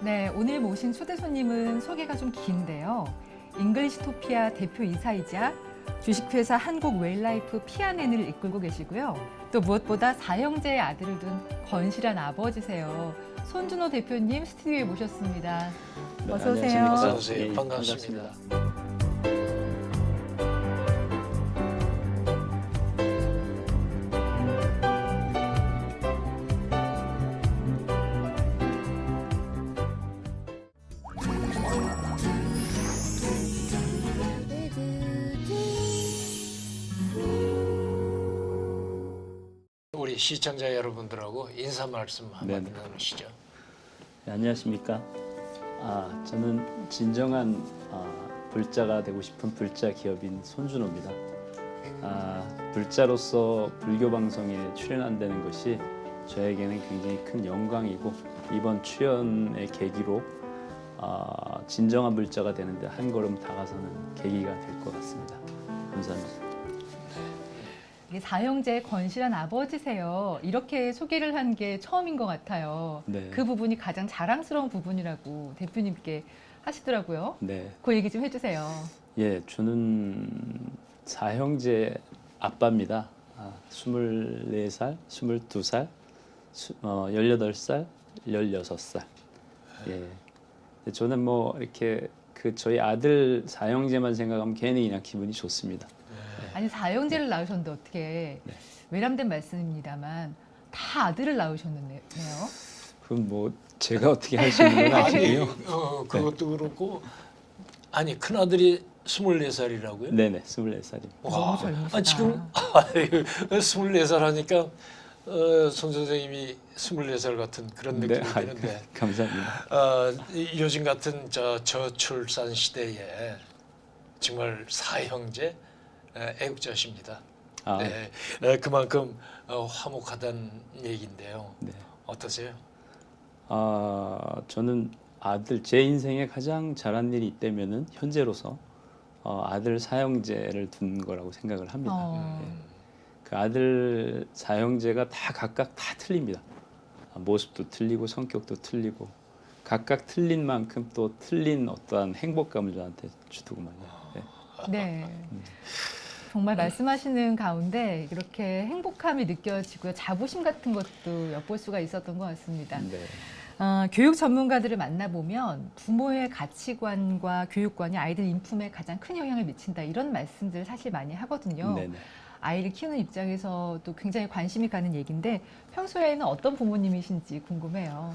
네, 오늘 모신 초대 손님은 소개가 좀 긴데요. 잉글리시토피아 대표이사이자 주식회사 한국웨일라이프 피아넨을 이끌고 계시고요. 또 무엇보다 사형제의 아들을 둔 건실한 아버지세요. 손준호 대표님 스튜디오에 모셨습니다. 네, 어서 오세요. 안녕하십니까. 어서 오세요. 예, 반갑습니다. 우리 시청자 여러분들하고 인사 말씀 한마디 네네. 나누시죠. 네, 안녕하십니까. 저는 진정한 불자가 되고 싶은 불자 기업인 손준호입니다. 불자로서 불교 방송에 출연한다는 것이 저에게는 굉장히 큰 영광이고 이번 출연의 계기로 진정한 불자가 되는데 한 걸음 다가서는 계기가 될 것 같습니다. 감사합니다. 이게 사형제의 건실한 아버지세요. 이렇게 소개를 한 게 처음인 것 같아요. 네. 그 부분이 가장 자랑스러운 부분이라고 대표님께 하시더라고요. 네. 그 얘기 좀 해주세요. 예, 저는 사형제 아빠입니다. 24살, 22살, 18살, 16살. 예. 저는 뭐 이렇게 저희 아들 사형제만 생각하면 괜히 그냥 기분이 좋습니다. 아니 사형제를 낳으셨는데 어떻게 네. 외람된 말씀입니다만 다 아들을 낳으셨네요. 그럼 뭐 제가 어떻게 할 수 있는 건 아니고요. 그것도 그렇고 아니 큰 아들이 24살이라고요? 네네, 24살입니다. 너무 젊으시다. 지금 24살 하니까 손 선생님이 24살 같은 그런 느낌이 드는데 감사합니다. 요즘 같은 저출산 시대에 정말 사형제 애국자십니다. 네, 그만큼 화목하다는 얘기인데요. 네. 어떠세요? 저는 제 인생에 가장 잘한 일이 있다면은 현재로서 아들 사형제를 둔 거라고 생각을 합니다. 그 아들 사형제가 다 각각 다 틀립니다. 모습도 틀리고 성격도 틀리고 각각 틀린 만큼 또 틀린 어떠한 행복감을 저한테 주더구만요. 네. 네. 정말 말씀하시는 가운데 이렇게 행복함이 느껴지고요. 자부심 같은 것도 엿볼 수가 있었던 것 같습니다. 네. 교육 전문가들을 만나보면 부모의 가치관과 교육관이 아이들 인품에 가장 큰 영향을 미친다. 이런 말씀들 사실 많이 하거든요. 네네. 아이를 키우는 입장에서도 굉장히 관심이 가는 얘기인데 평소에는 어떤 부모님이신지 궁금해요.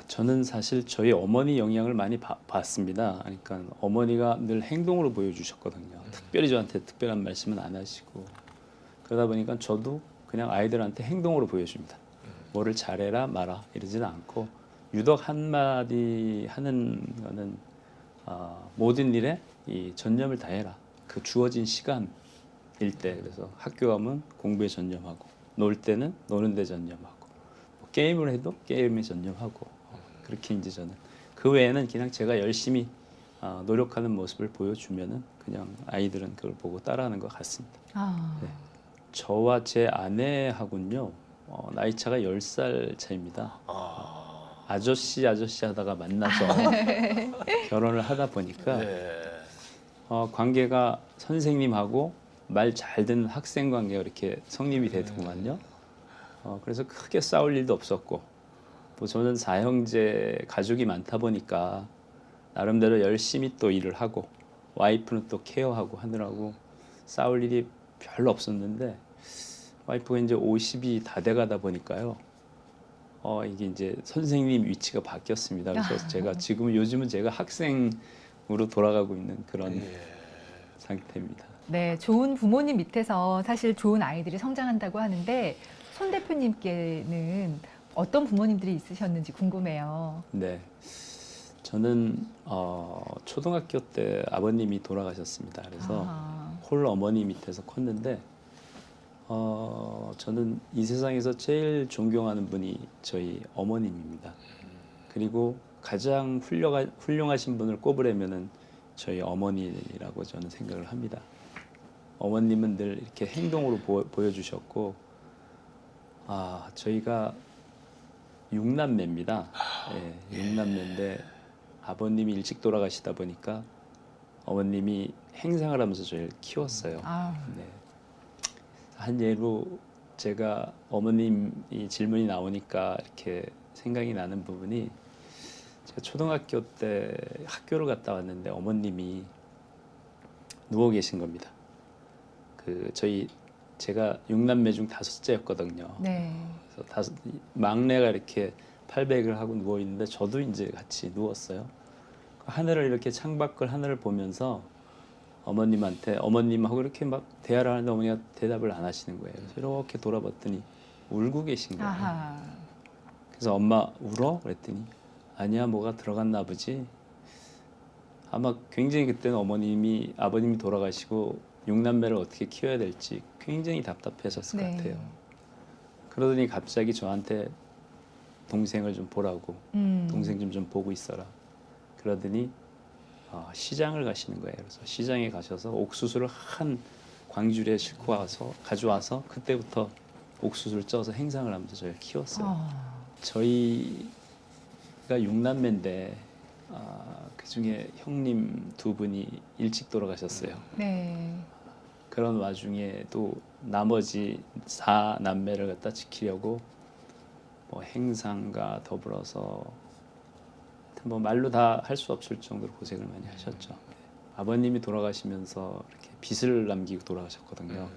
저는 사실 저희 어머니 영향을 많이 받습니다. 그러니까 어머니가 늘 행동으로 보여주셨거든요. 특별히 저한테 특별한 말씀은 안 하시고 그러다 보니까 저도 그냥 아이들한테 행동으로 보여줍니다. 뭐를 잘해라 마라 이러지는 않고 유독 한마디 하는 거는 모든 일에 이 전념을 다해라. 그 주어진 시간일 때 그래서 학교 가면 공부에 전념하고 놀 때는 노는 데 전념하고 게임을 해도 게임에 전념하고 그렇게 이제 저는 그 외에는 그냥 제가 열심히 노력하는 모습을 보여주면은 그냥 아이들은 그걸 보고 따라하는 것 같습니다. 네. 저와 제 아내하고는요 나이 차가 10살 차입니다. 아저씨 하다가 만나서 결혼을 하다 보니까 관계가 선생님하고 말 잘 듣는 학생 관계가 이렇게 성립이 되더구만요. 그래서 크게 싸울 일도 없었고 뭐 저는 사형제 가족이 많다 보니까 나름대로 열심히 또 일을 하고 와이프는 또 케어하고 하느라고 싸울 일이 별로 없었는데 와이프가 이제 50이 다 돼가다 보니까요 이게 이제 선생님 위치가 바뀌었습니다. 그래서 제가 요즘은 제가 학생으로 돌아가고 있는 그런 상태입니다. 네, 좋은 부모님 밑에서 사실 좋은 아이들이 성장한다고 하는데 손 대표님께는 어떤 부모님들이 있으셨는지 궁금해요. 네, 저는 초등학교 때 아버님이 돌아가셨습니다. 그래서 홀 어머니 밑에서 컸는데 저는 이 세상에서 제일 존경하는 분이 저희 어머님입니다. 그리고 가장 훌륭하신 분을 꼽으려면은 저희 어머니라고 저는 생각을 합니다. 어머님은 늘 이렇게 행동으로 보여주셨고 저희가 육남매입니다. 예, 육남매인데 아버님이 일찍 돌아가시다 보니까 어머님이 행상을 하면서 저를 키웠어요. 아, 네. 한 예로 제가 어머님 이 질문이 나오니까 이렇게 생각이 나는 부분이 제가 초등학교 때 학교를 갔다 왔는데 어머님이 누워 계신 겁니다. 제가 육남매 중 다섯째였거든요. 네. 그래서 막내가 이렇게 팔백을 하고 누워 있는데 저도 이제 같이 누웠어요. 하늘을 이렇게 창밖을 하늘을 보면서 어머님하고 이렇게 막 대화를 하는데 어머니가 대답을 안 하시는 거예요. 그래서 이렇게 돌아봤더니 울고 계신 거예요. 아하. 그래서 엄마 울어? 그랬더니 아니야 뭐가 들어갔나 보지. 아마 굉장히 그때는 아버님이 돌아가시고 육남매를 어떻게 키워야 될지 굉장히 답답하셨을 것 네. 같아요. 그러더니 갑자기 저한테 동생을 좀 보라고 동생 좀 보고 있어라. 그러더니 시장을 가시는 거예요. 그래서 시장에 가셔서 옥수수를 한 광주리에 가져와서 그때부터 옥수수를 쪄서 행상을 하면서 저를 키웠어요. 아, 저희가 육남매인데 그 중에 형님 두 분이 일찍 돌아가셨어요. 네. 그런 와중에 또 나머지 4남매를 갖다 지키려고 뭐 행상과 더불어서 뭐 말로 다 할 수 없을 정도로 고생을 많이 하셨죠. 아버님이 돌아가시면서 이렇게 빚을 남기고 돌아가셨거든요.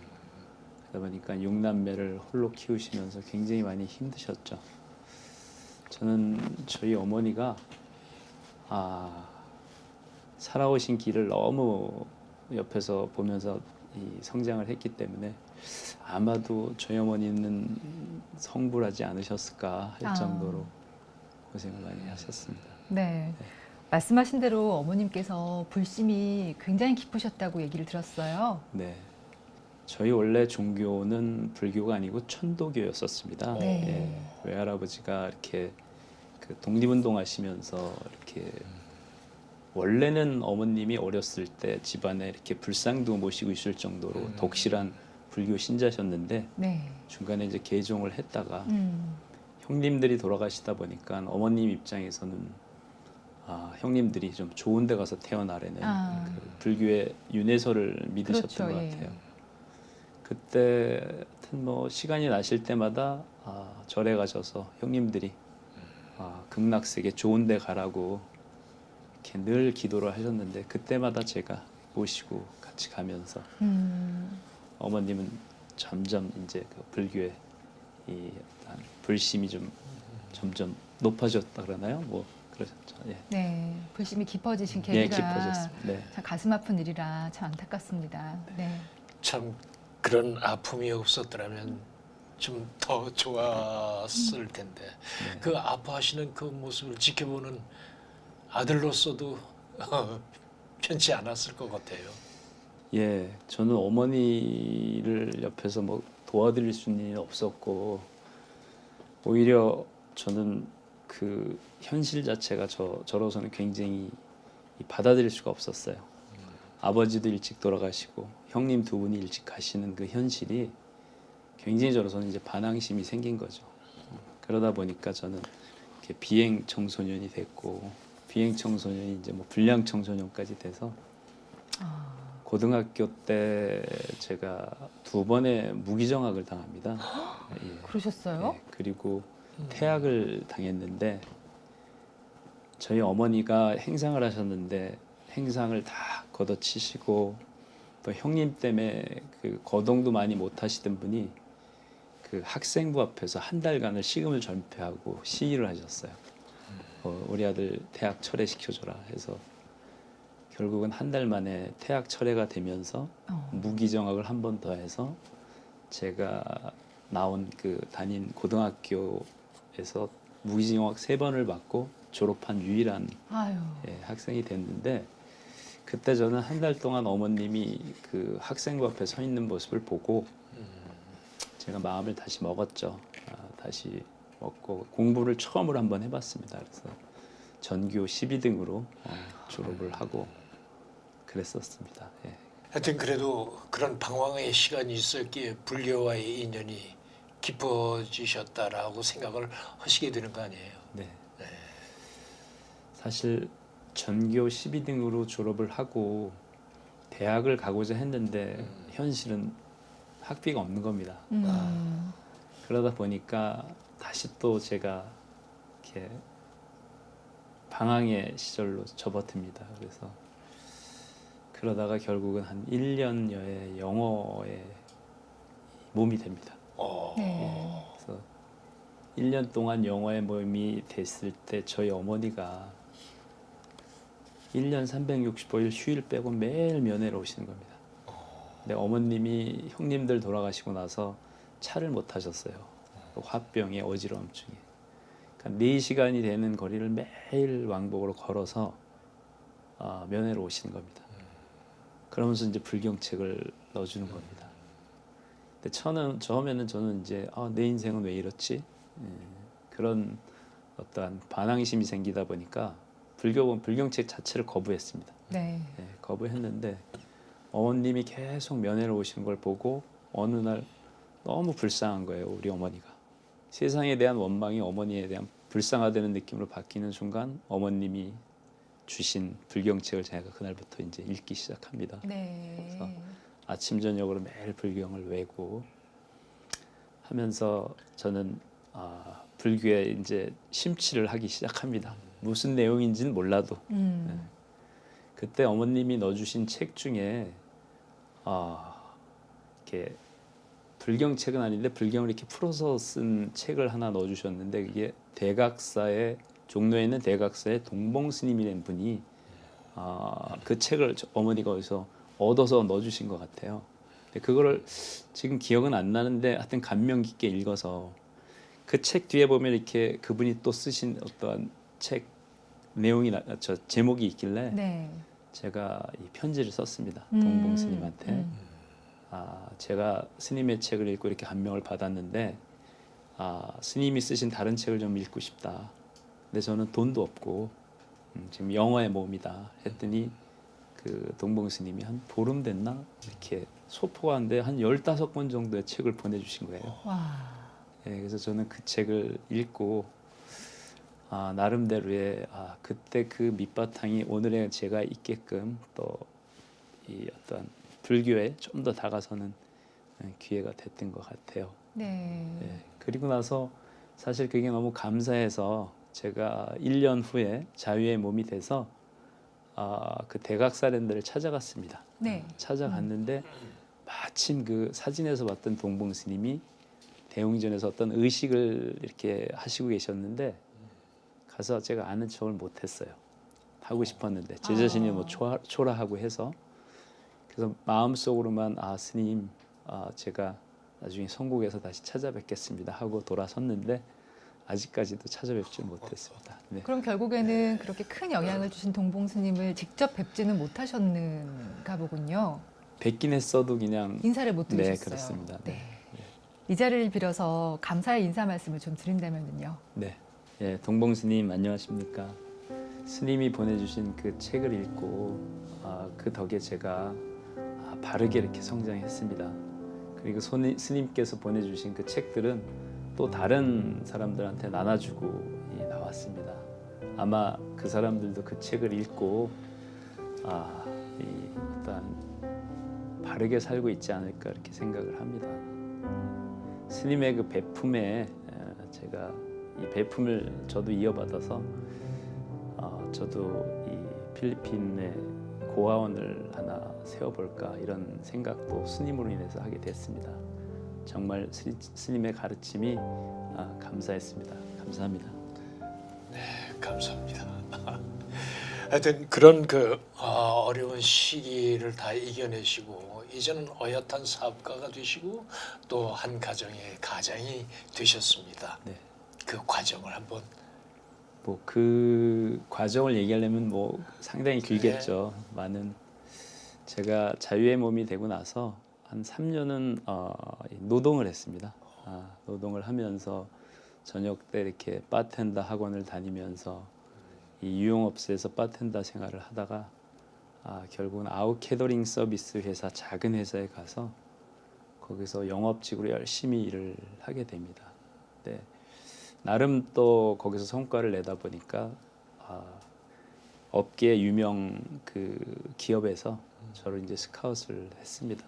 그러다 보니까 육남매를 홀로 키우시면서 굉장히 많이 힘드셨죠. 저는 저희 어머니가 살아오신 길을 너무 옆에서 보면서 이 성장을 했기 때문에 아마도 저희 어머니는 성불하지 않으셨을까 할 정도로 고생을 많이 하셨습니다. 네. 말씀하신 대로 어머님께서 불심이 굉장히 깊으셨다고 얘기를 들었어요. 네, 저희 원래 종교는 불교가 아니고 천도교였었습니다. 네. 예, 외할아버지가 이렇게 그 독립운동 하시면서 이렇게 원래는 어머님이 어렸을 때 집안에 이렇게 불상도 모시고 있을 정도로 독실한 불교 신자셨는데 네. 중간에 이제 개종을 했다가 형님들이 돌아가시다 보니까 어머님 입장에서는 형님들이 좀 좋은 데 가서 태어나라는 그 불교의 윤회설을 믿으셨던 그렇죠, 것 예. 같아요. 그때 하여튼 뭐 시간이 나실 때마다 절에 가셔서 형님들이 극락세계 좋은 데 가라고 이렇게 늘 기도를 하셨는데 그때마다 제가 모시고 같이 가면서 어머님은 점점 이제 그 불교의 이 어떤 불심이 좀 점점 높아졌다 그러나요? 뭐 그러셨죠. 예. 네. 불심이 깊어지신 예, 계기가 깊어졌습니다. 네. 참 가슴 아픈 일이라 참 안타깝습니다. 네. 참 그런 아픔이 없었더라면 좀 더 좋았을 텐데 그 아파하시는 그 모습을 지켜보는 아들로서도 편치 않았을 것 같아요. 예, 저는 어머니를 옆에서 뭐 도와드릴 수는 없었고 오히려 저는 그 현실 자체가 저로서는 굉장히 받아들일 수가 없었어요. 아버지도 일찍 돌아가시고 형님 두 분이 일찍 가시는 그 현실이 굉장히 저로서는 이제 반항심이 생긴 거죠. 그러다 보니까 저는 이렇게 비행 청소년이 됐고 비행 청소년이 이제 뭐 불량 청소년까지 돼서 고등학교 때 제가 2번의 무기정학을 당합니다. 예. 그러셨어요? 예, 그리고 퇴학을 당했는데 저희 어머니가 행상을 하셨는데 행상을 다 걷어치시고 또 형님 때문에 그 거동도 많이 못 하시던 분이 그 학생부 앞에서 한 달간을 식음을 전폐하고 시위를 하셨어요. 우리 아들 퇴학 철회시켜줘라 해서 결국은 한 달 만에 퇴학 철회가 되면서 무기정학을 한 번 더 해서 제가 나온 그 다닌 고등학교에서 무기정학 3번을 받고 졸업한 유일한 아유. 학생이 됐는데 그때 저는 한 달 동안 어머님이 그 학생부 앞에 서 있는 모습을 보고 제가 마음을 다시 먹었죠. 다시 먹고 공부를 처음으로 한번 해봤습니다. 그래서 전교 12등으로 졸업을 하고 그랬었습니다. 예. 하여튼 그래도 그런 방황의 시간이 있었기에 불교와의 인연이 깊어지셨다라고 생각을 하시게 되는 거 아니에요? 네. 사실 전교 12등으로 졸업을 하고 대학을 가고자 했는데 현실은 학비가 없는 겁니다. 그러다 보니까 다시 또 제가 이렇게 방황의 시절로 접어듭니다. 그래서 그러다가 결국은 한 1년여의 영어에 몸이 됩니다. 네. 그래서 1년 동안 영어에 몸이 됐을 때 저희 어머니가 1년 365일 휴일 빼고 매일 면회로 오시는 겁니다. 근데 어머님이 형님들 돌아가시고 나서 차를 못 타셨어요. 화병에 어지러움증에. 그러니까 4시간이 되는 거리를 매일 왕복으로 걸어서 면회로 오시는 겁니다. 그러면서 이제 불경책을 넣어주는 겁니다. 근데 처음에는 저는 이제 내 인생은 왜 이렇지? 그런 어떠한 반항심이 생기다 보니까 불경책 자체를 거부했습니다. 네. 거부했는데 어머님이 계속 면회를 오시는 걸 보고 어느 날 너무 불쌍한 거예요, 우리 어머니가. 세상에 대한 원망이 어머니에 대한 불쌍하다는 느낌으로 바뀌는 순간 어머님이 주신 불경책을 제가 그날부터 이제 읽기 시작합니다. 네. 그래서 아침 저녁으로 매일 불경을 외고 하면서 저는 불교에 이제 심취를 하기 시작합니다. 무슨 내용인지는 몰라도 그때 어머님이 넣어주신 책 중에 이렇게 불경책은 아닌데 불경을 이렇게 풀어서 쓴 책을 하나 넣어주셨는데 그게 대각사의 종로에 있는 대각사의 동봉스님이라는 분이 그 책을 어머니가 어디서 얻어서 넣어주신 것 같아요. 근데 그거를 지금 기억은 안 나는데 하여튼 감명 깊게 읽어서 그 책 뒤에 보면 이렇게 그분이 또 쓰신 어떠한 책 내용이 제목이 있길래 네. 제가 이 편지를 썼습니다. 동봉스님한테. 제가 스님의 책을 읽고 이렇게 감명을 받았는데 스님이 쓰신 다른 책을 좀 읽고 싶다. 근데 저는 돈도 없고 지금 영어의 몸이다 했더니 그 동봉스님이 한 보름 됐나 이렇게 소포가인데 한 15권 정도의 책을 보내주신 거예요. 와. 그래서 저는 그 책을 읽고 나름대로의 그때 그 밑바탕이 오늘의 제가 있게끔 또 이 어떤 불교에 좀 더 다가서는 기회가 됐던 것 같아요. 네. 그리고 나서 사실 그게 너무 감사해서 제가 1년 후에 자유의 몸이 돼서 그 대각사랜드를 찾아갔습니다. 네. 찾아갔는데 마침 그 사진에서 봤던 동봉스님이 대웅전에서 어떤 의식을 이렇게 하시고 계셨는데 가서 제가 아는 척을 못했어요. 하고 싶었는데 제 자신이 뭐 초라하고 해서 그래서 마음속으로만 스님 제가 나중에 성국에서 다시 찾아뵙겠습니다 하고 돌아섰는데 아직까지도 찾아뵙지 못했습니다. 네. 그럼 결국에는 그렇게 큰 영향을 주신 동봉스님을 직접 뵙지는 못하셨는가 보군요. 뵙긴 했어도 그냥 인사를 못 드리셨어요. 네, 그렇습니다. 네. 이 자리를 빌어서 감사의 인사 말씀을 좀 드린다면요. 네. 동봉스님 안녕하십니까? 스님이 보내주신 그 책을 읽고 그 덕에 제가 바르게 이렇게 성장했습니다. 그리고 스님께서 보내주신 그 책들은 또 다른 사람들한테 나눠주고 나왔습니다. 아마 그 사람들도 그 책을 읽고 일단 바르게 살고 있지 않을까 이렇게 생각을 합니다. 스님의 그 베품에 제가 이 베품을 저도 이어받아서 저도 이 필리핀의 고아원을 하나 세워볼까 이런 생각도 스님으로 인해서 하게 됐습니다. 정말 스님의 가르침이 감사했습니다. 감사합니다. 네, 감사합니다. 하여튼 그런 그 어려운 시기를 다 이겨내시고 이제는 어엿한 사업가가 되시고 또 한 가정의 가장이 되셨습니다. 네. 그 과정을 한번 뭐 그 과정을 얘기하려면 뭐 상당히 길겠죠. 많은 제가 자유의 몸이 되고 나서 한 3년은 노동을 했습니다. 노동을 하면서 저녁 때 이렇게 바텐더 학원을 다니면서 이 유흥업소에서 바텐더 생활을 하다가 결국은 아웃 캐더링 서비스 회사 작은 회사에 가서 거기서 영업직으로 열심히 일을 하게 됩니다. 네. 나름 또 거기서 성과를 내다 보니까 업계 유명 그 기업에서 저를 이제 스카웃을 했습니다.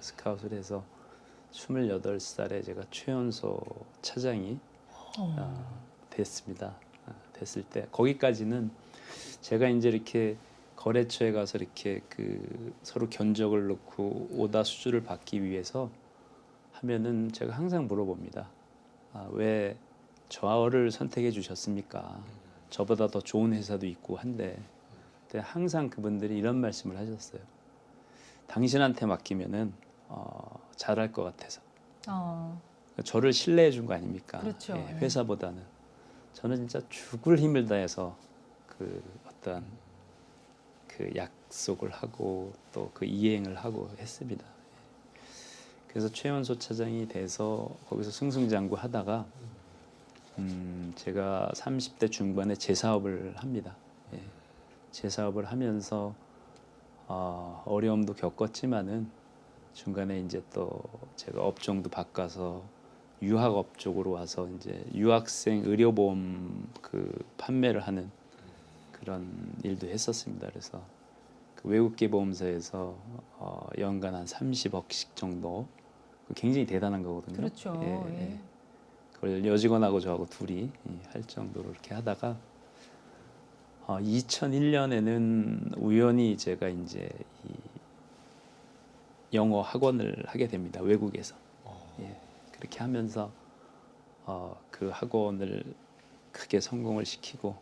스카웃을 해서 28살에 제가 최연소 차장이 됐습니다. 됐을 때 거기까지는 제가 이제 이렇게 거래처에 가서 이렇게 그 서로 견적을 넣고 오다 수주를 받기 위해서 하면은 제가 항상 물어봅니다. 왜 저를 선택해 주셨습니까? 저보다 더 좋은 회사도 있고 한데, 근데 항상 그분들이 이런 말씀을 하셨어요. 당신한테 맡기면은 잘할 것 같아서. 저를 신뢰해 준 거 아닙니까? 그렇죠. 예, 회사보다는. 저는 진짜 죽을 힘을 다해서 그 어떤 그 약속을 하고 또 그 이행을 하고 했습니다. 그래서 최연소 차장이 돼서 거기서 승승장구하다가 제가 30대 중반에 제 사업을 합니다. 예. 제 사업을 하면서 어려움도 겪었지만은 중간에 이제 또 제가 업종도 바꿔서 유학업 쪽으로 와서 이제 유학생 의료보험 그 판매를 하는 그런 일도 했었습니다. 그래서 그 외국계 보험사에서 연간 한 30억씩 정도 굉장히 대단한 거거든요. 그렇죠. 예. 그걸 여직원하고 저하고 둘이 할 정도로 이렇게 하다가 2001년에는 우연히 제가 이제 이 영어 학원을 하게 됩니다. 외국에서. 예, 그렇게 하면서 그 학원을 크게 성공을 시키고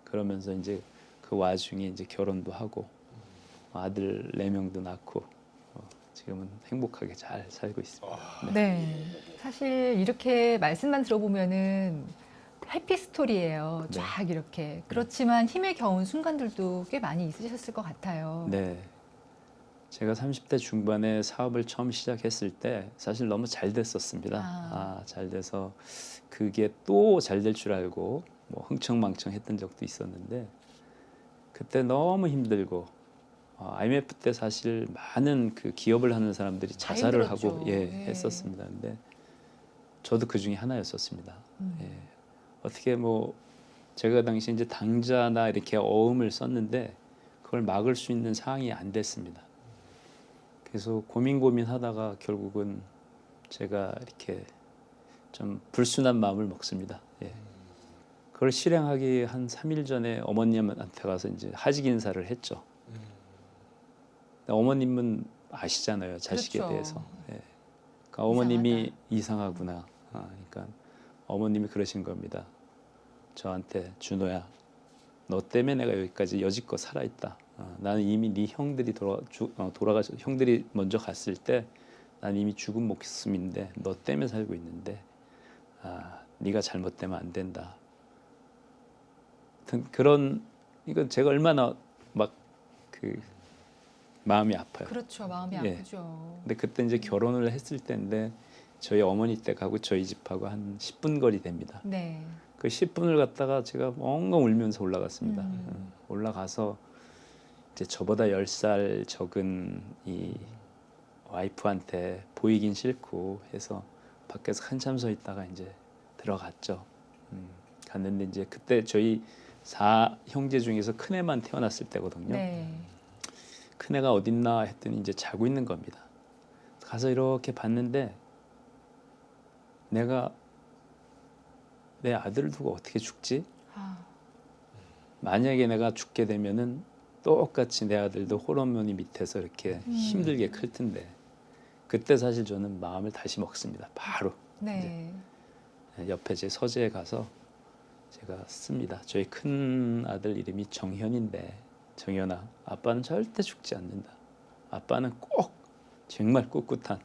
그러면서 이제 그 와중에 이제 결혼도 하고 아들 4명도 낳고 지금은 행복하게 잘 살고 있습니다. 네. 사실 이렇게 말씀만 들어보면은 해피 스토리예요. 네. 쫙 이렇게. 그렇지만 힘에 겨운 순간들도 꽤 많이 있으셨을 것 같아요. 네. 제가 30대 중반에 사업을 처음 시작했을 때 사실 너무 잘 됐었습니다. 잘 돼서 그게 또 잘 될 줄 알고 뭐 흥청망청 했던 적도 있었는데 그때 너무 힘들고 IMF 때 사실 많은 그 기업을 하는 사람들이 자살을 하고 힘들었죠. 예. 했었습니다. 근데 저도 그 중에 하나였었습니다. 예. 어떻게 뭐 제가 당시 이제 당자나 이렇게 어음을 썼는데 그걸 막을 수 있는 상황이 안 됐습니다. 그래서 고민하다가 결국은 제가 이렇게 좀 불순한 마음을 먹습니다. 예. 그걸 실행하기 한 3일 전에 어머님한테 가서 이제 하직 인사를 했죠. 어머님은 아시잖아요, 자식에 그렇죠. 대해서. 예. 그러니까 어머님이 이상하구나. 그러니까 어머님이 그러신 겁니다. 저한테 준호야, 너 때문에 내가 여기까지 여지껏 살아있다. 나는 이미 네 형들이 돌아가서 형들이 먼저 갔을 때 난 이미 죽은 목숨인데 너 때문에 살고 있는데 네가 잘못되면 안 된다. 그런 이건 제가 얼마나 막 그 마음이 아파요. 그렇죠. 마음이 예. 아프죠. 근데 그때 이제 결혼을 했을 때인데 저희 어머니 댁하고 저희 집하고 한 10분 거리 됩니다. 네. 그 10분을 갔다가 제가 엉엉 울면서 올라갔습니다. 올라가서 이제 저보다 10살 적은 이 와이프한테 보이긴 싫고 해서 밖에서 한참 서 있다가 이제 들어갔죠. 갔는데 이제 그때 저희 4형제 중에서 큰애만 태어났을 때거든요. 네. 큰애가 어딨나 했더니 이제 자고 있는 겁니다. 가서 이렇게 봤는데 내가 내 아들을 두고 어떻게 죽지? 만약에 내가 죽게 되면은 똑같이 내 아들도 호르몬이 밑에서 이렇게 힘들게 클 텐데 그때 사실 저는 마음을 다시 먹습니다. 바로 네. 옆에 제 서재에 가서 제가 씁니다. 저희 큰 아들 이름이 정현인데 정현아, 아빠는 절대 죽지 않는다. 아빠는 꼭 정말 꿋꿋한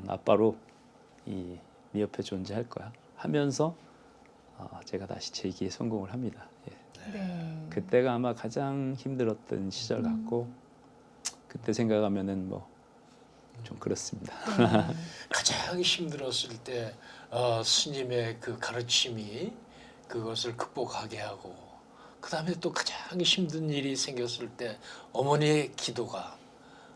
아빠로 네 옆에 존재할 거야. 하면서 제가 다시 재기에 성공을 합니다. 예. 네. 그때가 아마 가장 힘들었던 시절 같고 그때 생각하면은 뭐 좀 그렇습니다. 네. 가장 힘들었을 때 스님의 그 가르침이 그것을 극복하게 하고 그 다음에 또 가장 힘든 일이 생겼을 때 어머니의 기도가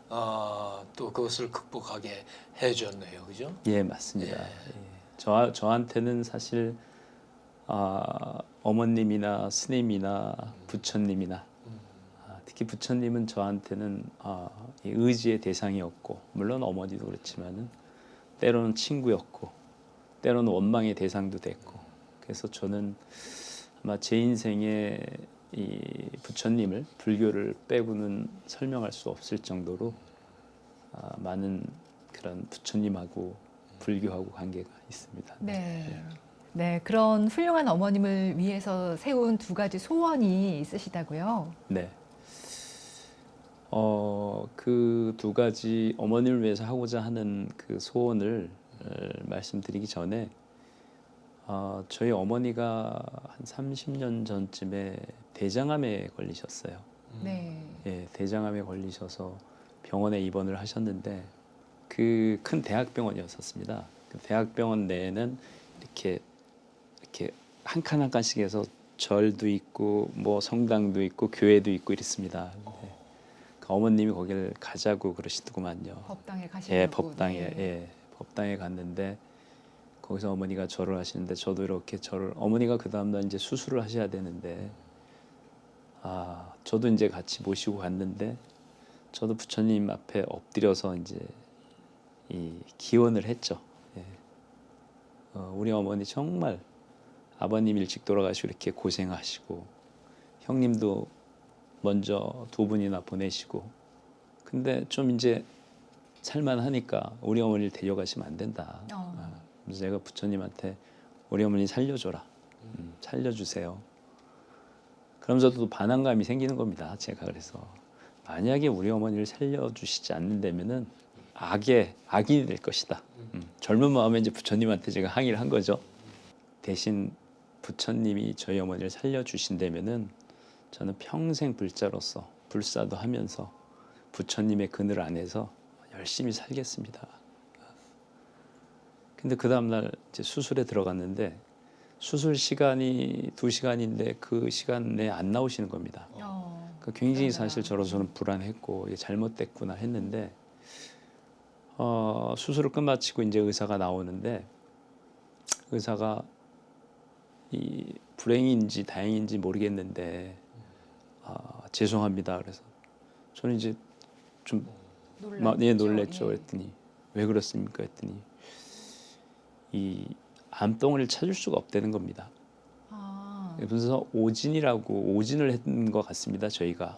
또 그것을 극복하게 해줬네요, 그죠? 예, 맞습니다. 예. 저한테는 사실 어머님이나 스님이나 부처님이나 특히 부처님은 저한테는 이 의지의 대상이었고, 물론 어머니도 그렇지만은 때로는 친구였고, 때로는 원망의 대상도 됐고, 그래서 저는 아마 제 인생에 이 부처님을, 불교를 빼고는 설명할 수 없을 정도로 많은 그런 부처님하고 불교하고 관계가 있습니다. 네. 네, 그런 훌륭한 어머님을 위해서 세운 두 가지 소원이 있으시다고요? 네. 그 두 가지 어머니를 위해서 하고자 하는 그 소원을 말씀드리기 전에 저희 어머니가 한 30년 전쯤에 대장암에 걸리셨어요. 네. 예, 대장암에 걸리셔서 병원에 입원을 하셨는데 그 큰 대학병원이었었습니다. 그 대학병원 내에는 이렇게 한 칸 한 칸씩 해서 절도 있고 뭐 성당도 있고 교회도 있고 이랬습니다. 근데 그 어머님이 거기를 가자고 그러시더구만요. 법당에 가시려고. 예, 법당에 네. 예, 법당에 갔는데 거기서 어머니가 절을 하시는데 저도 이렇게 절을 어머니가 그 다음날 이제 수술을 하셔야 되는데 저도 이제 같이 모시고 갔는데 저도 부처님 앞에 엎드려서 이제 이 기원을 했죠. 예. 우리 어머니 정말 아버님 일찍 돌아가시고 이렇게 고생하시고 형님도 먼저 두 분이나 보내시고 근데 좀 이제 살만하니까 우리 어머니를 데려가시면 안 된다. 그래서 제가 부처님한테 우리 어머니 살려줘라. 살려주세요. 그러면서도 또 반항감이 생기는 겁니다. 제가 그래서 만약에 우리 어머니를 살려주시지 않는다면은 악인이 될 것이다. 젊은 마음에 이제 부처님한테 제가 항의를 한 거죠. 대신 부처님이 저희 어머니를 살려주신다면은 저는 평생 불자로서 불사도 하면서 부처님의 그늘 안에서 열심히 살겠습니다. 근데 그 다음날 이제 수술에 들어갔는데 수술 시간이 2시간인데 그 시간 내에 안 나오시는 겁니다. 그러니까 굉장히 사실 저로서는 불안했고 이게 잘못됐구나 했는데 수술을 끝마치고 이제 의사가 나오는데 의사가 이 불행인지 다행인지 모르겠는데 죄송합니다. 그래서 저는 이제 좀 놀랬죠. 그랬더니 왜 그렇습니까? 했더니 이 암덩어리를 찾을 수가 없다는 겁니다. 그래서 오진을 했는 것 같습니다. 저희가.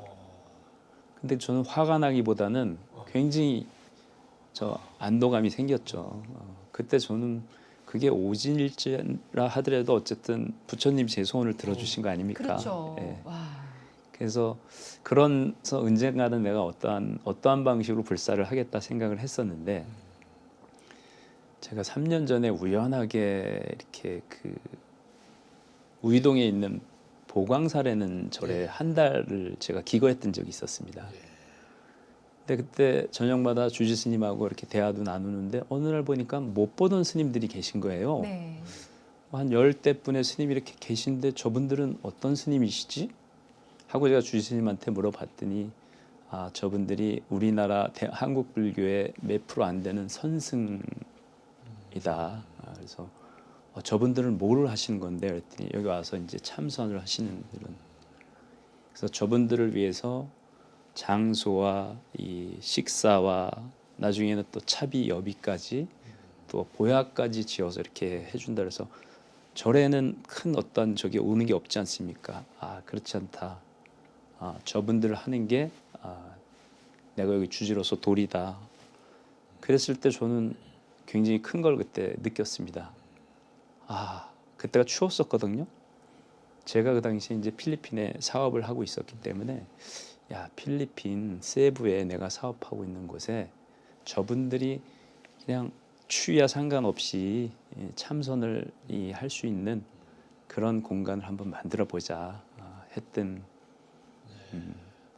근데 저는 화가 나기보다는 굉장히 안도감이 생겼죠. 그때 저는 그게 오진일지라 하더라도 어쨌든 부처님 제 소원을 들어주신 거 아닙니까? 그렇죠. 예. 와. 그래서 그런서 언젠가는 내가 어떠한 방식으로 불사를 하겠다 생각을 했었는데 제가 3년 전에 우연하게 이렇게 그 우이동에 있는 보광사라는 절에 한 달을 제가 기거했던 적이 있었습니다. 근데 그때 저녁마다 주지 스님하고 이렇게 대화도 나누는데 어느 날 보니까 못 보던 스님들이 계신 거예요. 네. 한 10대분의 스님이 이렇게 계신데 저분들은 어떤 스님이시지? 하고 제가 주지 스님한테 물어봤더니 저분들이 우리나라 한국 불교의 몇 프로 안 되는 선승이다. 그래서 저분들은 뭐를 하시는 건데? 그랬더니 여기 와서 이제 참선을 하시는 분들은 그래서 저분들을 위해서 장소와 이 식사와 나중에는 또 차비 여비까지 또 보약까지 지어서 이렇게 해준다 그래서 절에는 큰 어떤 저기 오는 게 없지 않습니까? 그렇지 않다. 저분들 하는 게 내가 여기 주지로서 도리다. 그랬을 때 저는 굉장히 큰 걸 그때 느꼈습니다. 그때가 추웠었거든요. 제가 그 당시에 이제 필리핀에 사업을 하고 있었기 때문에 필리핀 세부에 내가 사업하고 있는 곳에 저분들이 그냥 추위와 상관없이 참선을 할 수 있는 그런 공간을 한번 만들어 보자 했던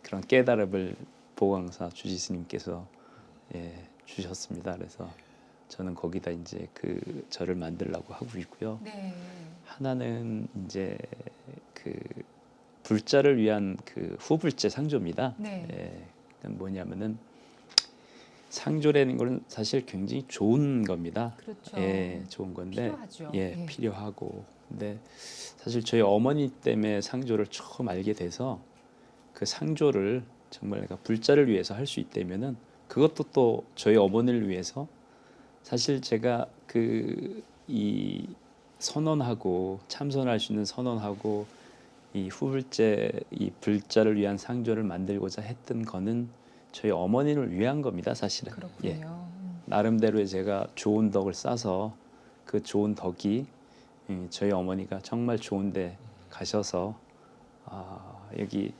그런 깨달음을 보광사 주지 스님께서 주셨습니다. 그래서 저는 거기다 이제 그 절을 만들려고 하고 있고요. 네. 하나는 이제 그 불자를 위한 그 후불제 상조입니다. 네. 그건 뭐냐면은 상조라는 건 사실 굉장히 좋은 겁니다. 그렇죠. 예, 좋은 건데 필요하죠. 예, 예. 필요하고. 근데 사실 저희 어머니 때문에 상조를 처음 알게 돼서 그 상조를 정말 내가 불자를 위해서 할 수 있다면은 그것도 또 저희 어머니를 위해서 사실 제가 그 이 선언하고 참선할 수 있는 선언하고 이 후불제 이 불자를 위한 상조를 만들고자 했던 거는 저희 어머니를 위한 겁니다, 사실은. 예. 그렇군요. 나름대로 제가 좋은 덕을 쌓아서 그 좋은 덕이 저희 어머니가 정말 좋은데 가셔서 여기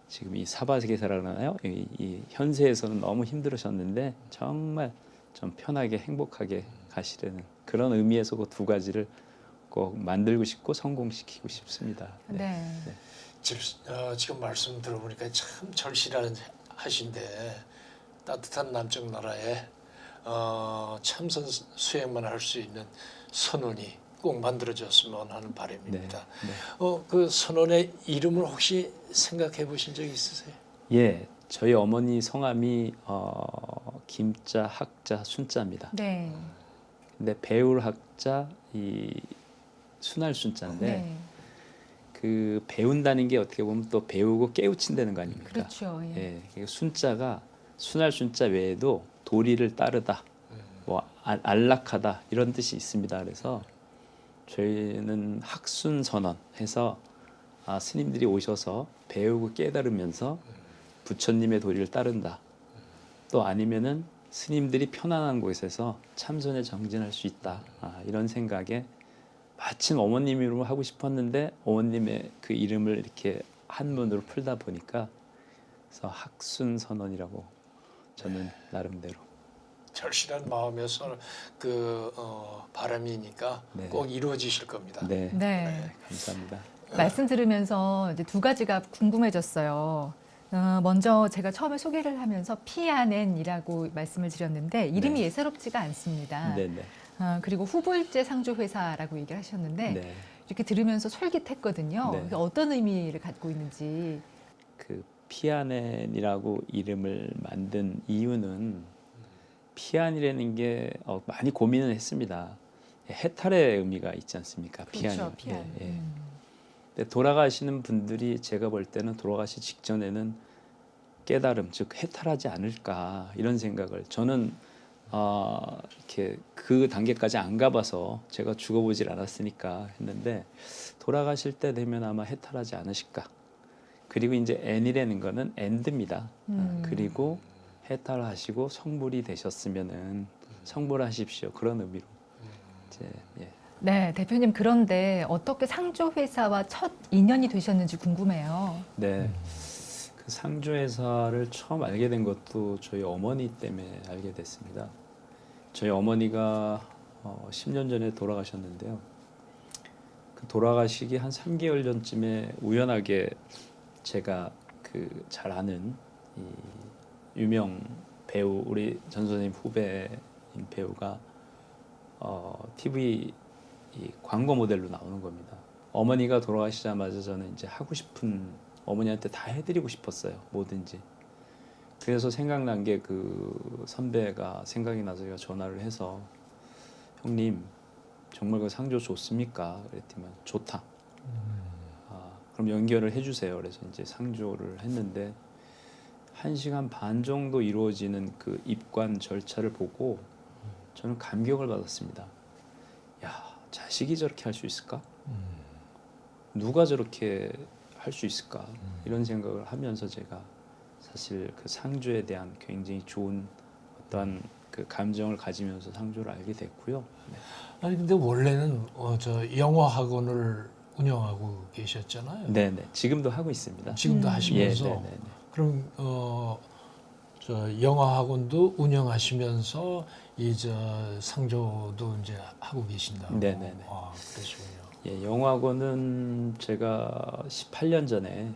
지금 이 사바세계사라고 하나요? 이 현세에서는 너무 힘들으셨는데 정말 좀 편하게 행복하게 가시려는 그런 의미에서 그 두 가지를 꼭 만들고 싶고 성공시키고 싶습니다. 네. 지금 말씀 들어보니까 참 절실하신데 따뜻한 남쪽 나라에 참선 수행만 할 수 있는 선원이 꼭 만들어졌으면 하는 바람입니다. 네. 그 선원의 이름을 혹시 생각해 보신 적 있으세요? 예, 저희 어머니 성함이 김자, 학자, 순자입니다. 네. 근데 배울 학자 이 순할 순자인데 네. 그 배운다는 게 어떻게 보면 또 배우고 깨우친다는 거 아닙니까? 그렇죠. 예. 예, 순자가 순할 순자 외에도 도리를 따르다, 뭐 안락하다 이런 뜻이 있습니다. 그래서 저희는 학순선언 해서 스님들이 오셔서 배우고 깨달으면서 부처님의 도리를 따른다. 또 아니면은 스님들이 편안한 곳에서 참선에 정진할 수 있다. 이런 생각에 마침 어머님 이름을 하고 싶었는데 어머님의 그 이름을 이렇게 한문으로 풀다 보니까 그래서 학순선언이라고 저는 나름대로 절실한 마음에서 바람이니까 네. 꼭 이루어지실 겁니다. 네, 네. 감사합니다. 말씀 들으면서 이제 두 가지가 궁금해졌어요. 먼저 제가 처음에 소개를 하면서 피아넨이라고 말씀을 드렸는데 이름이 네. 예사롭지가 않습니다. 네, 네, 그리고 후불제 상조회사라고 얘기를 하셨는데 네. 이렇게 들으면서 솔깃했거든요. 네. 그게 어떤 의미를 갖고 있는지. 그 피아넨이라고 이름을 만든 이유는 피안이라는 게 많이 고민을 했습니다. 해탈의 의미가 있지 않습니까? 그렇죠. 피안이. 피안. 예, 예. 근데 돌아가시는 분들이 제가 볼 때는 돌아가시 직전에는 깨달음, 즉 해탈하지 않을까 이런 생각을 저는 이렇게 그 단계까지 안 가봐서 제가 죽어보질 않았으니까 했는데 돌아가실 때 되면 아마 해탈하지 않으실까. 그리고 이제 N이라는 거는 엔드입니다. 그리고 해탈하시고 성불이 되셨으면은 성불하십시오. 그런 의미로 이제 예. 네, 대표님 그런데 어떻게 상조회사와 첫 인연이 되셨는지 궁금해요. 네. 그 상조회사를 처음 알게 된 것도 저희 어머니 때문에 알게 됐습니다. 저희 어머니가 10년 전에 돌아가셨는데요. 그 돌아가시기 한 3개월 전쯤에 우연하게 제가 그 잘 아는 이 유명 배우 우리 전 선생님 후배인 배우가 TV 이 광고 모델로 나오는 겁니다. 어머니가 돌아가시자마자 저는 이제 하고 싶은 어머니한테 다 해드리고 싶었어요. 뭐든지. 그래서 생각난 게 그 선배가 생각이 나서 제가 전화를 해서 형님 정말 그 상조 좋습니까? 그랬더니 좋다. 그럼 연결을 해주세요. 그래서 이제 상조를 했는데 1시간 반 정도 이루어지는 그 입관 절차를 보고 저는 감격을 받았습니다. 야, 자식이 저렇게 할 수 있을까? 누가 저렇게 할 수 있을까? 이런 생각을 하면서 제가 사실 그 상조에 대한 굉장히 좋은 어떠한 그 감정을 가지면서 상조를 알게 됐고요. 네. 아니 근데 원래는 저 영어 학원을 운영하고 계셨잖아요. 네네. 지금도 하고 있습니다. 지금도 하시면서 예, 네네네. 그럼 저 영어 학원도 운영하시면서 이 저 상조도 이제 하고 계신다고. 네네네. 그러시군요. 예, 영어학원은 제가 18년 전에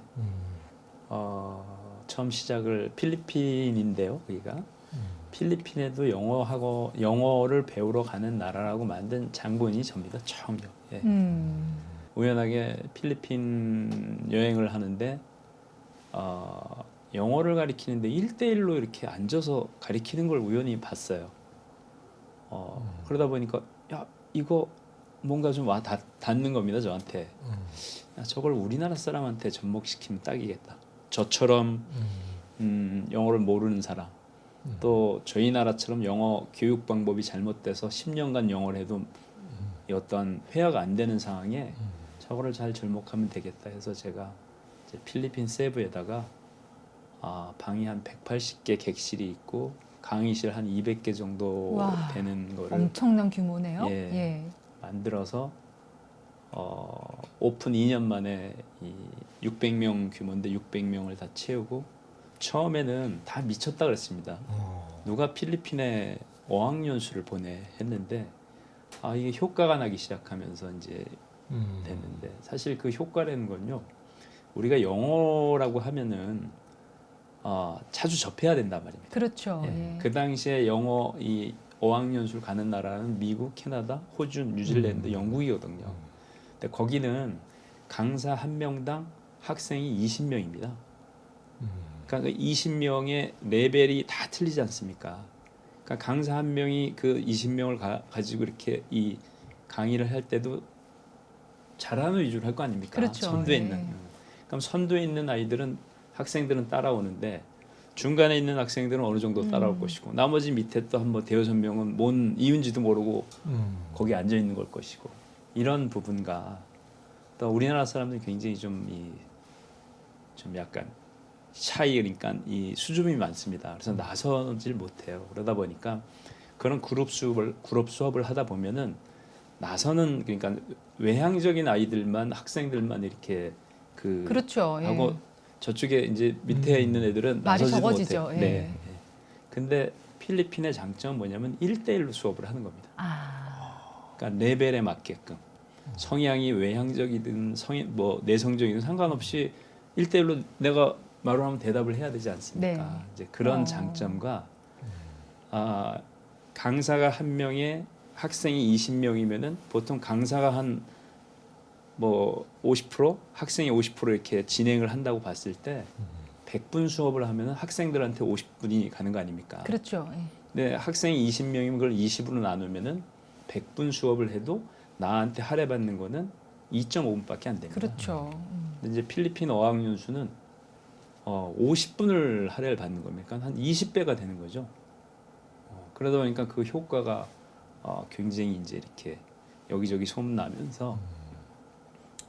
처음 시작을 필리핀인데요, 여기가 필리핀에도 영어를 배우러 가는 나라라고 만든 장본인이 접니다, 처음이요. 예. 우연하게 필리핀 여행을 하는데 영어를 가리키는데 1대1로 이렇게 앉아서 가리키는 걸 우연히 봤어요. 그러다 보니까 야 이거 뭔가 좀 와 닿는 겁니다 저한테. 야, 저걸 우리나라 사람한테 접목시키면 딱이겠다. 저처럼 영어를 모르는 사람, 또 저희 나라처럼 영어 교육 방법이 잘못돼서 10년간 영어를 해도 이 어떤 회화가 안 되는 상황에 저거를 잘 접목하면 되겠다 해서 제가 이제 필리핀 세부에다가 방이 한 180개 객실이 있고 강의실 한 200개 정도 와, 되는 거를 엄청난 규모네요. 예. 예. 만들어서 오픈 2년 만에 이 600명 규모인데 600명을 다 채우고 처음에는 다 미쳤다 그랬습니다. 누가 필리핀에 어학연수를 보내 했는데 이게 효과가 나기 시작하면서 이제 됐는데 사실 그 효과라는 건요 우리가 영어라고 하면은 자주 접해야 된단 말입니다. 그렇죠. 예. 예. 그 당시에 영어 이 어학연수를 가는 나라는 미국, 캐나다, 호주, 뉴질랜드, 영국이거든요. 근데 거기는 강사 한 명당 학생이 20명입니다. 그러니까 그 20명의 레벨이 다 틀리지 않습니까? 그러니까 강사 한 명이 그 20명을 가지고 이렇게 이 강의를 할 때도 잘하는 위주로 할 거 아닙니까? 그렇죠. 선두에 예. 있는. 그럼 선두에 있는 아이들은 학생들은 따라오는데 중간에 있는 학생들은 어느 정도 따라올 것이고 나머지 밑에 또 한번 대여섯 명은 뭔 이유인지도 모르고 거기 앉아 있는 걸 것이고 이런 부분과 또 우리나라 사람들이 굉장히 좀 약간 차이 그러니까 이 수줍음이 많습니다. 그래서 나서질 못해요. 그러다 보니까 그런 그룹 수업을 하다 보면은 나서는 그러니까 외향적인 아이들만 학생들만 이렇게 그렇죠. 예. 하고 저쪽에 이제 밑에 있는 애들은 말이 나서지도 적어지죠. 못해요. 예. 네. 근데 필리핀의 장점은 뭐냐면 1대1로 수업을 하는 겁니다. 그러니까 레벨에 맞게끔 성향이 외향적이든 내성적이든 상관없이 1대1로 내가 말을 하면 대답을 해야 되지 않습니까? 네. 이제 그런 장점과 강사가 한 명에 학생이 20명이면은 보통 강사가 한 50% 학생이 50% 이렇게 진행을 한다고 봤을 때 100분 수업을 하면은 학생들한테 50분이 가는 거 아닙니까? 그렇죠. 예. 근데 학생이 20명이면 그걸 20으로 나누면은 100분 수업을 해도 나한테 할애받는 거는 2.5분밖에 안 됩니다. 그렇죠. 근데 이제 필리핀 어학연수는 50분을 할애를 받는 겁니까? 한 20배가 되는 거죠. 그러다 보니까 그 효과가 굉장히 이제 이렇게 여기저기 소문나면서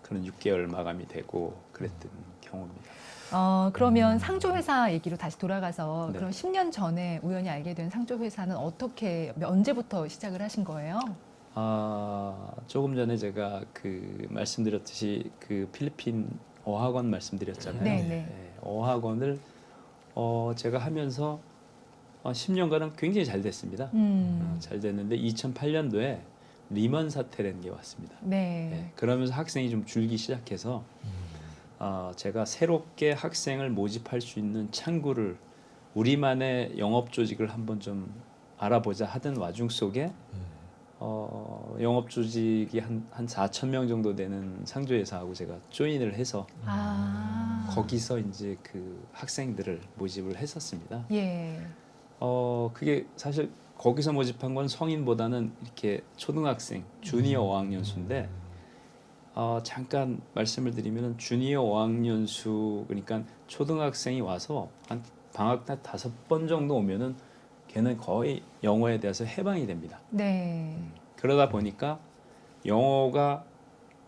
그런 6개월 마감이 되고 그랬던 경우입니다. 그러면 상조회사 얘기로 다시 돌아가서 네. 그럼 10년 전에 우연히 알게 된 상조회사는 언제부터 시작을 하신 거예요? 조금 전에 제가 말씀드렸듯이 그 필리핀 어학원 말씀드렸잖아요. 네, 네. 네, 어학원을 제가 하면서 10년간은 굉장히 잘 됐습니다. 잘 됐는데 2008년도에 리먼 사태라는 게 왔습니다. 네. 네, 그러면서 학생이 좀 줄기 시작해서 제가 새롭게 학생을 모집할 수 있는 창구를 우리만의 영업 조직을 한번 좀 알아보자 하던 와중 속에 영업 조직이 한 4천 명 정도 되는 상조회사하고 제가 조인을 해서 거기서 이제 그 학생들을 모집을 했었습니다. 예. 그게 사실 거기서 모집한 건 성인보다는 이렇게 초등학생, 주니어 어학연수인데 잠깐 말씀을 드리면 주니어 어학연수 그러니까 초등학생이 와서 한 방학 때 5번 정도 오면은 걔는 거의 영어에 대해서 해방이 됩니다. 네. 그러다 보니까 영어가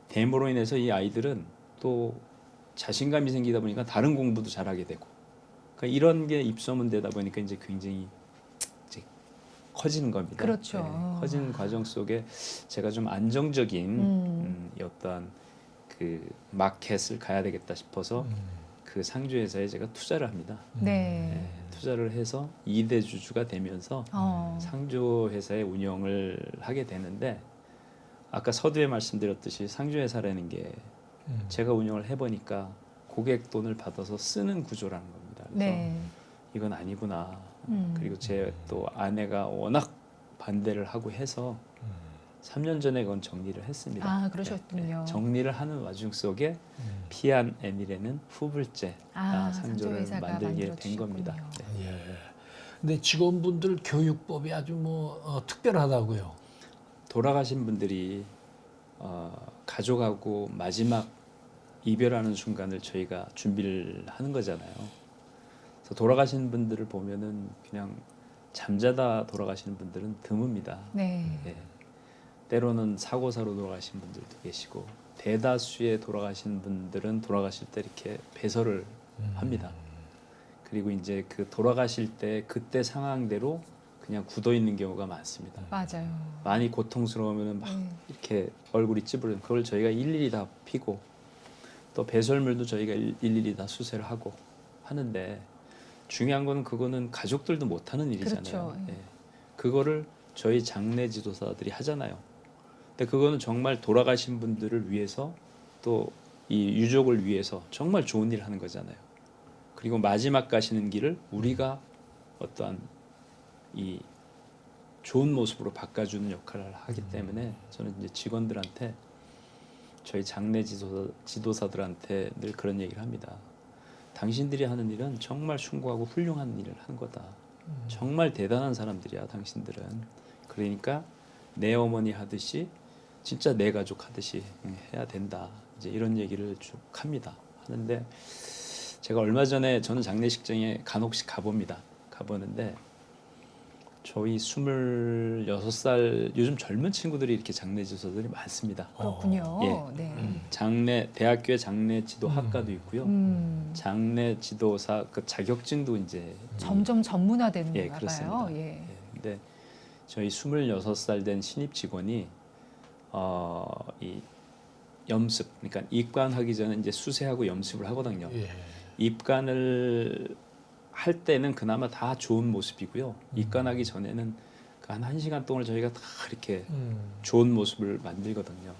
됨으로 인해서 이 아이들은 또 자신감이 생기다 보니까 다른 공부도 잘하게 되고 그러니까 이런 게 입소문 되다 보니까 이제 굉장히 이제 커지는 겁니다. 그렇죠. 네, 커지는 과정 속에 제가 좀 안정적인 어떤 그 마켓을 가야 되겠다 싶어서 그 상조회사에 제가 투자를 합니다. 네. 네, 투자를 해서 2대 주주가 되면서 상조회사의 운영을 하게 되는데 아까 서두에 말씀드렸듯이 상조회사라는 게 제가 운영을 해보니까 고객 돈을 받아서 쓰는 구조라는 겁니다. 그래서 네. 이건 아니구나. 그리고 제 또 아내가 워낙 반대를 하고 해서 3년 전에 그건 정리를 했습니다. 아, 그러셨군요. 정리를 하는 와중 속에 피안 에밀에는 후불제 상조를 상조회사가 만들게 된 만들어주셨군요. 겁니다. 네. 예. 근데 직원분들 교육법이 아주 특별하다고요. 돌아가신 분들이 가족하고 마지막 이별하는 순간을 저희가 준비를 하는 거잖아요. 그래서 돌아가신 분들을 보면은 그냥 잠자다 돌아가시는 분들은 드뭅니다. 네. 예. 때로는 사고사로 돌아가신 분들도 계시고 대다수의 돌아가신 분들은 돌아가실 때 이렇게 배설을 합니다. 그리고 이제 그 돌아가실 때 그때 상황대로 그냥 굳어 있는 경우가 많습니다. 맞아요. 많이 고통스러우면 막 네. 이렇게 얼굴이 찌부러져 그걸 저희가 일일이 다 피고 또 배설물도 저희가 일일이 다 수세를 하고 하는데 중요한 거는 그거는 가족들도 못하는 일이잖아요. 그렇죠. 예. 그거를 저희 장례 지도사들이 하잖아요. 근데 그거는 정말 돌아가신 분들을 위해서 또 이 유족을 위해서 정말 좋은 일을 하는 거잖아요. 그리고 마지막 가시는 길을 우리가 어떠한 이 좋은 모습으로 바꿔주는 역할을 하기 때문에 저는 이제 직원들한테 저희 장례 지도사들한테 늘 그런 얘기를 합니다. 당신들이 하는 일은 정말 숭고하고 훌륭한 일을 하는 거다. 정말 대단한 사람들이야 당신들은. 그러니까 내 어머니 하듯이 진짜 내 가족 하듯이 해야 된다. 이제 이런 얘기를 쭉 합니다. 하는데 제가 얼마 전에 저는 장례식장에 간혹씩 가봅니다. 가보는데 저희 26살 요즘 젊은 친구들이 이렇게 장례 지도사들이 많습니다. 그렇군요. 예. 네. 장례 대학교에 장례 지도 학과도 있고요. 장례 지도사 그 자격증도 이제 점점 전문화되는 예, 건가 그렇습니다. 봐요. 예. 근데 저희 26살 된 신입 직원이 이 염습 그러니까 입관하기 전에 이제 수세하고 염습을 하거든요. 예. 입관을 할 때는 그나마 다 좋은 모습이고요. 입관하기 전에는 그 한 1시간 동안 저희가 다 이렇게 좋은 모습을 만들거든요.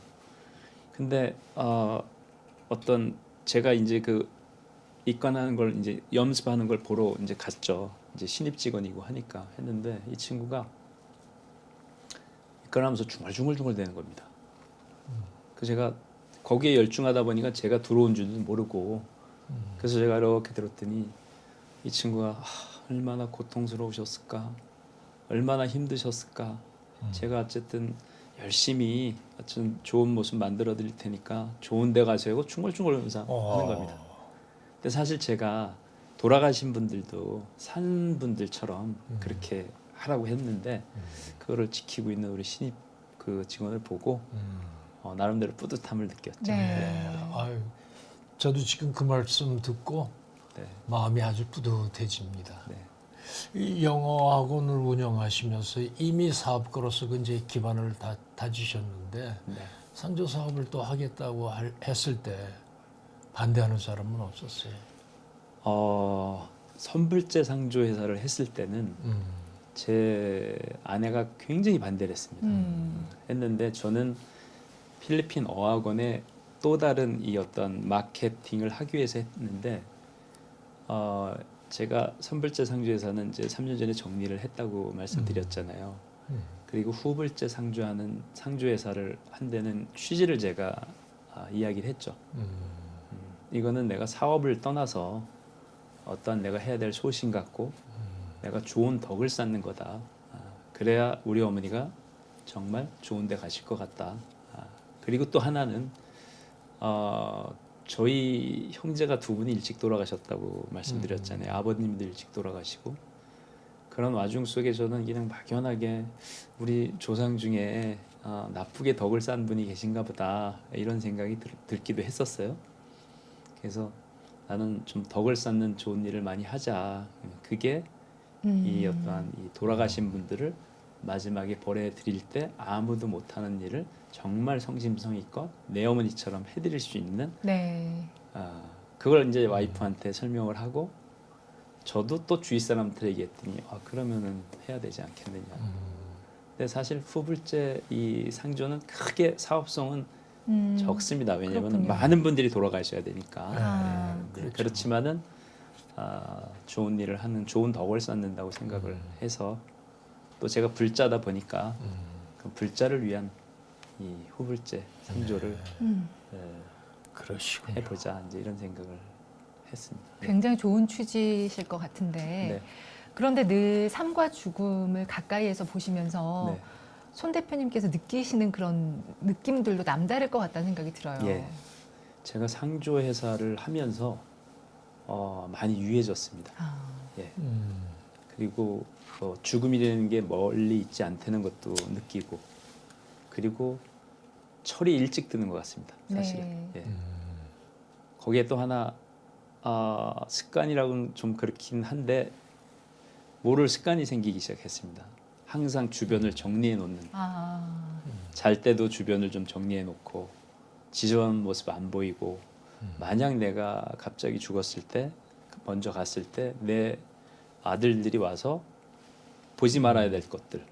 근데 어떤 제가 이제 그 입관하는 걸 이제 연습하는 걸 보러 이제 갔죠. 이제 신입 직원이고 하니까 했는데 이 친구가 입관하면서 중얼중얼 대는 겁니다. 그 제가 거기에 열중하다 보니까 제가 들어온 줄도 모르고 그래서 제가 이렇게 들었더니 이 친구가 얼마나 고통스러우셨을까, 얼마나 힘드셨을까. 제가 어쨌든 열심히 어쨌든 좋은 모습 만들어 드릴 테니까 좋은 데 가세요 하고 중얼중얼하면서 하는 겁니다. 근데 사실 제가 돌아가신 분들도 산 분들처럼 그렇게 하라고 했는데 그거를 지키고 있는 우리 신입 그 직원을 보고 나름대로 뿌듯함을 느꼈죠. 네. 아유, 저도 지금 그 말씀 듣고 네. 마음이 아주 뿌듯해집니다. 네. 이 영어 학원을 운영하시면서 이미 사업가로서 그 이제 기반을 다지셨는데 네. 상조 사업을 또 하겠다고 했을 때 반대하는 사람은 없었어요. 선불제 상조 회사를 했을 때는 제 아내가 굉장히 반대를 했습니다. 했는데 저는 필리핀 어학원에 또 다른 이 어떤 마케팅을 하기 위해서 했는데 제가 선불제 상조회사는 이제 3년 전에 정리를 했다고 말씀드렸잖아요. 그리고 후불제 상조하는 상조회사를 한 데는 취지를 제가 이야기를 했죠. 이거는 내가 사업을 떠나서 어떤 내가 해야 될 소신 갖고 내가 좋은 덕을 쌓는 거다. 그래야 우리 어머니가 정말 좋은 데 가실 것 같다. 그리고 또 하나는 저희 형제가 두 분이 일찍 돌아가셨다고 말씀드렸잖아요. 아버님도 일찍 돌아가시고 그런 와중 속에 저는 그냥 막연하게 우리 조상 중에 나쁘게 덕을 쌓은 분이 계신가 보다 이런 생각이 들기도 했었어요. 그래서 나는 좀 덕을 쌓는 좋은 일을 많이 하자. 그게 이 어떠한 이 돌아가신 분들을 마지막에 보내드릴 때 아무도 못하는 일을 정말 성심성의껏 내 어머니처럼 해드릴 수 있는 네. 그걸 이제 와이프한테 설명을 하고 저도 또 주위 사람한테 얘기했더니 그러면은 해야 되지 않겠느냐. 근데 사실 후불제 이 상조는 크게 사업성은 적습니다. 왜냐하면 그렇군요. 많은 분들이 돌아가셔야 되니까. 그렇죠. 그렇지만은 좋은 일을 하는 좋은 덕을 쌓는다고 생각을 해서 또 제가 불자다 보니까 그 불자를 위한 이 후불제 상조를 그러시군요. 해보자 이제 이런 생각을 했습니다. 굉장히 좋은 취지실 것 같은데 네. 그런데 늘 삶과 죽음을 가까이에서 보시면서 네. 손 대표님께서 느끼시는 그런 느낌들도 남다를 것 같다는 생각이 들어요. 예. 제가 상조 회사를 하면서 많이 유해졌습니다. 아, 예. 그리고 죽음이라는 게 멀리 있지 않다는 것도 느끼고 그리고 철이 일찍 드는 것 같습니다. 사실은. 네. 예. 거기에 또 하나 습관이라고는 좀 그렇긴 한데 모를 습관이 생기기 시작했습니다. 항상 주변을 정리해 놓는 아, 잘 때도 주변을 좀 정리해 놓고 지저분 모습 안 보이고 만약 내가 갑자기 죽었을 때 먼저 갔을 때 내 아들들이 와서 보지 말아야 될 것들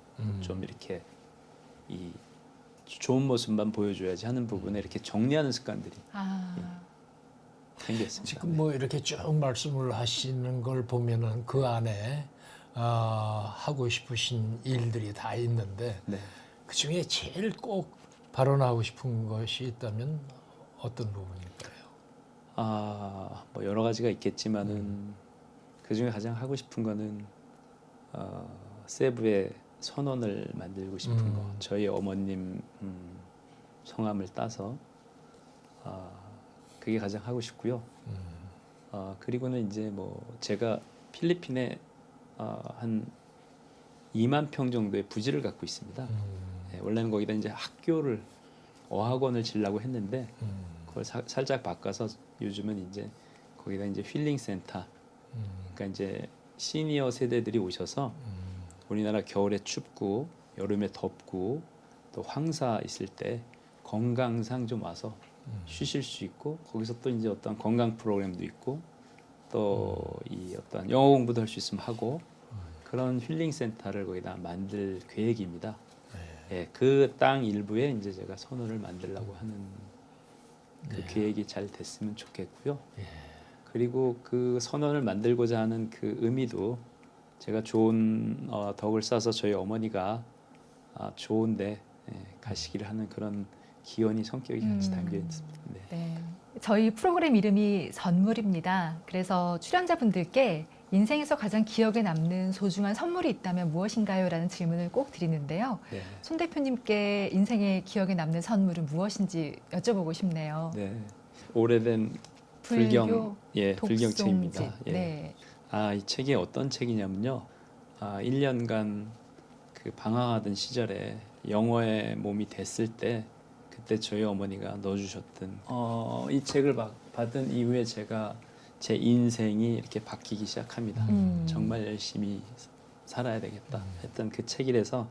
좀 이렇게 이 좋은 모습만 보여줘야지 하는 부분에 이렇게 정리하는 습관들이 아, 생겼습니다. 지금 뭐 이렇게 쭉 말씀을 하시는 걸 보면은 그 안에 하고 싶으신 일들이 다 있는데 네. 그 중에 제일 꼭 발언하고 싶은 것이 있다면 어떤 부분일까요? 뭐 여러 가지가 있겠지만은 그 중에 가장 하고 싶은 거는 세부의 선원을 만들고 싶은 거. 저희 어머님 성함을 따서 그게 가장 하고 싶고요. 그리고는 이제 뭐 제가 필리핀에 한 2만 평 정도의 부지를 갖고 있습니다. 예, 원래는 거기다 이제 학교를 어학원을 지려고 했는데 그걸 살짝 바꿔서 요즘은 이제 거기다 이제 힐링 센터. 그러니까 이제 시니어 세대들이 오셔서 우리나라 겨울에 춥고 여름에 덥고 또 황사 있을 때 건강상 좀 와서 쉬실 수 있고 거기서 또 이제 어떤 건강 프로그램도 있고 또 이 어떤 영어 공부도 할 수 있으면 하고 그런 힐링 센터를 거기다 만들 계획입니다. 예, 그 땅 일부에 이제 제가 선원을 만들려고 하는 그 계획이 잘 됐으면 좋겠고요. 그리고 그 선원을 만들고자 하는 그 의미도 제가 좋은 덕을 쌓아서 저희 어머니가 좋은데 가시기를 하는 그런 기원이 성격이 같이 담겨 있습니다. 네. 네. 저희 프로그램 이름이 선물입니다. 그래서 출연자분들께 인생에서 가장 기억에 남는 소중한 선물이 있다면 무엇인가요? 라는 질문을 꼭 드리는데요. 네. 손 대표님께 인생에 기억에 남는 선물은 무엇인지 여쭤보고 싶네요. 네. 오래된 불경 불경책입니다. 예. 네. 이 책이 어떤 책이냐면요. 1년간 그 방황하던 시절에 영어에 몸이 됐을 때 그때 저희 어머니가 넣어주셨던 이 책을 받은 이후에 제가 제 인생이 이렇게 바뀌기 시작합니다. 정말 열심히 살아야 되겠다 했던 그 책이라서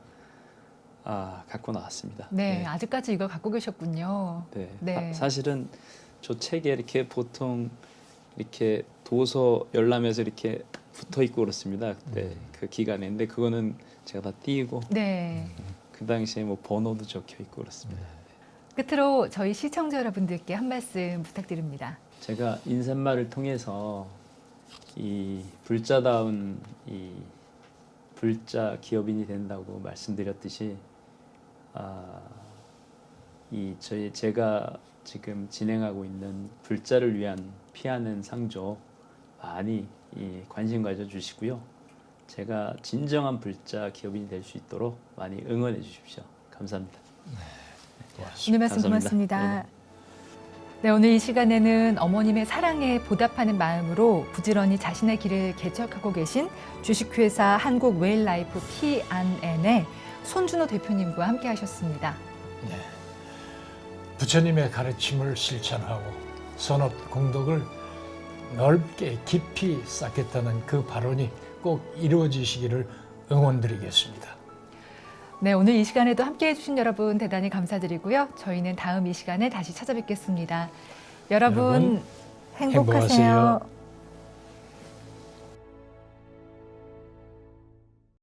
갖고 나왔습니다. 네, 아직까지 이거 갖고 계셨군요. 네. 네. 사실은 저 책에 이렇게 보통 이렇게 도서 열람해서 이렇게 붙어 있고 그렇습니다. 그때 그 기간에. 근데 그거는 제가 다 띄고 네. 그 당시에 뭐 번호도 적혀 있고 그렇습니다. 끝으로 저희 시청자 여러분들께 한 말씀 부탁드립니다. 제가 인사말을 통해서 이 불자다운 이 불자 기업인이 된다고 말씀드렸듯이 제가 지금 진행하고 있는 불자를 위한 피하는 상조 많이 관심 가져주시고요. 제가 진정한 불자 기업인이 될 수 있도록 많이 응원해 주십시오. 감사합니다. 오늘 말씀 감사합니다. 고맙습니다. 네, 오늘 이 시간에는 어머님의 사랑에 보답하는 마음으로 부지런히 자신의 길을 개척하고 계신 주식회사 한국웨일라이프 P&N의 손준호 대표님과 함께 하셨습니다. 네. 부처님의 가르침을 실천하고 선업 공덕을 넓게 깊이 쌓겠다는 그 발언이 꼭 이루어지시기를 응원드리겠습니다. 네, 오늘 이 시간에도 함께 해주신 여러분 대단히 감사드리고요. 저희는 다음 이 시간에 다시 찾아뵙겠습니다. 여러분 행복하세요. 행복하세요.